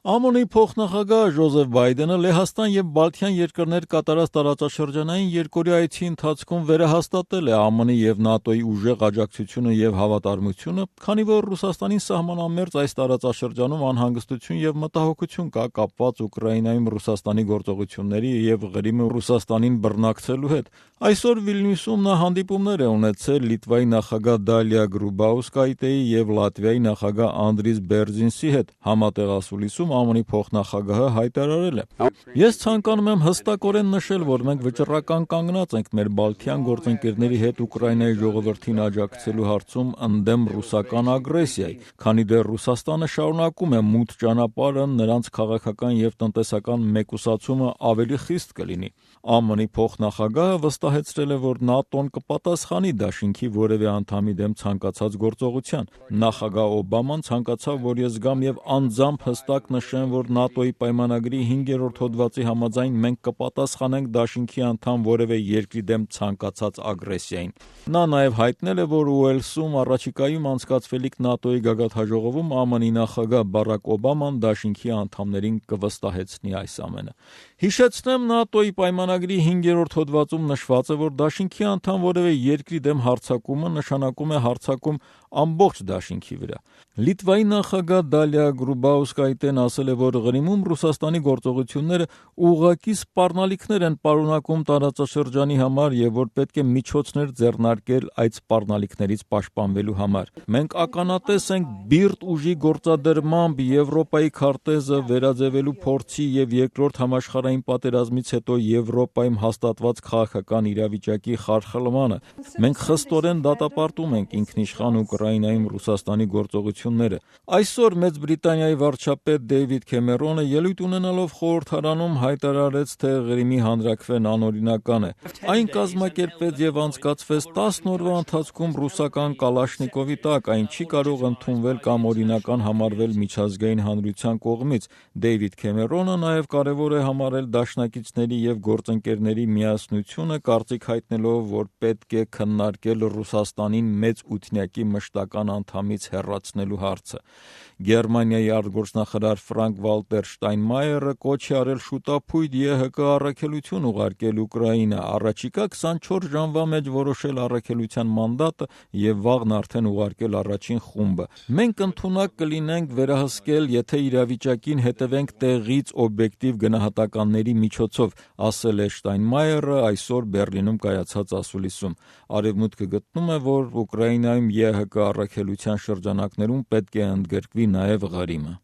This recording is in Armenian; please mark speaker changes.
Speaker 1: ԱՄՆ-ի փոխնախագահ Ջոզեֆ Բայդենը Լեհաստան եւ Բալթյան երկրներ կատարած տարածաշրջանային երկօրյա այցի ընթացքում վերահաստատել է ԱՄՆ-ի եւ ՆԱՏՕ-ի ուժեղ աջակցությունը եւ հավատարմությունը, քանի որ Ռուսաստանին սահմանամերձ այս տարածաշրջանում անհանգստություն եւ մտահոգություն կա կապված Ուկրաինայում Ռուսաստանի գործողությունների եւ Ղրիմը Ռուսաստանին բռնակցելու հետ։ Այսօր Վիլնյուսում նա հանդիպումներ է ունեցել Լիտվայի նախագահ Դալիա Գրուբաուսկայտեի եւ Լատվիայի նախագահ Անդրիս Բերձինսի հետ։ Համատեղ ասուլիսում ԱՄՆ-ի փոխնախագահը հայտարարել է. Ես ցանկանում եմ հստակորեն նշել, որ մենք վճռական կանգնած ենք մեր բալթյան գործընկերների հետ Ուկրաինայի ժողովրդին աջակցելու հարցում ընդդեմ ռուսական ագրեսիայի, քանի դեռ Ռուսաստանը շարունակում է մութ ճանապարհը, նրանց քաղաքական եւ տնտեսական մեկուսացումը ավելի խիստ կլինի։ ԱՄՆ-ի փոխնախագահը վստահեցրել է, որ ՆԱՏՕ-ն կպատասխանի դաշինքի որևէ անդամի դեմ ցանկացած գործողության։ Նախագահ Օբաման ցանկացավ, որ ես գամ եւ անձամբ հստակ նշեմ, որ ՆԱՏՕ-ի պայմանագրի 5-րդ հոդվածի համաձայն մենք կպատասխանենք դաշինքի անդամ որևէ երկրի դեմ ցանկացած ագրեսիային։ Նա նաև հայտնել է, որ Ուելսում առաջիկայում անցկացվելիք ՆԱՏՕ-ի գագաթնաժողովում ԱՄՆ-ի նախագահ Բարակ Օբաման դաշինքի անդամներին կվստահեցնի այս ամենը։ Հիշեցնեմ, ՆԱՏՕ-ի պայմանագրի 5-րդ հոդվածում նշված է, որ դաշինքի անդամ որևէ երկրի դեմ հարձակումը նշանակում է հարձակում ամբողջ դաշինքի վրա։ Լիտվայի նախագահ Դալիա Գրուբաուսկայտեն ասել է, որ Ղրիմում Ռուսաստանի գործողությունները ուղղակի սպառնալիքներ են պարունակում տարածաշրջանի համար եւ որ պետք է միջոցներ ձեռնարկել այդ սպառնալիքներից պաշտպանվելու համար։ Մենք ականատես ենք բիրտ ուժի գործադրմամբ Եվրոպայի քարտեզը վերաձևելու փորձի եւ երկրորդ համաշխարհային պատերազմից հետո Եվրոպայում հաստատված քաղաքական իրավիճակի խարխլմանը։ Մենք խստորեն դատապարտում ենք ինքնիշխան Ուկրաինայում Ռուսաստանի գործողությունները։ Այսօր Մեծ Բրիտանիայի վարչապետ Դեյվիդ Քեմերոնը ելույթ ունենալով խորհրդարանում հայտարարեց, թե Ղրիմի հանրաքվեն անօրինական է։ Այն կազմակերպվեց եւ անցկացվեց 10 օրվա ընթացքում ռուսական կալաշնիկովի տակ, այն չի կարող ընդունվել կամ օրինական համարվել միջազգային հանրության կողմից։ Դեյվիդ Քեմերոնը նաեւ կարեւոր է համարել դաշնակիցների եւ գործընկերների միասնությունը, կարծիք հայտնելով, որ պետք է քննարկել Ռուսաստանին մեծ ութնյակի մշտական անդամից հեռացնելու հարցը։ Գերմանիայի արտգործնախարար Ֆրանկ Վալտեր Շտայնմայերը կոչ է արել շուտափույթ ԵՀԿ առաքելություն ուղարկել Ուկրաինա, առաջիկա 24 ժամվա մեջ որոշել առաքելության մանդատը եւ վաղն արդեն ուղարկել առաջին խումբը։ Մենք ընդունակ կլինենք վերահսկել, եթե իրավիճակին հետևենք տեղից օբյեկտիվ գնահատականների միջոցով, ասել է Շտայնմայերը այսօր Բեռլինում կայացած ասուլիսում։ Արևմուտքը գտնում է, որ Ուկրաինայում ԵՀԿ առաքելության շրջանակներում պետք է ընդգրկվի նաև Ղրիմը։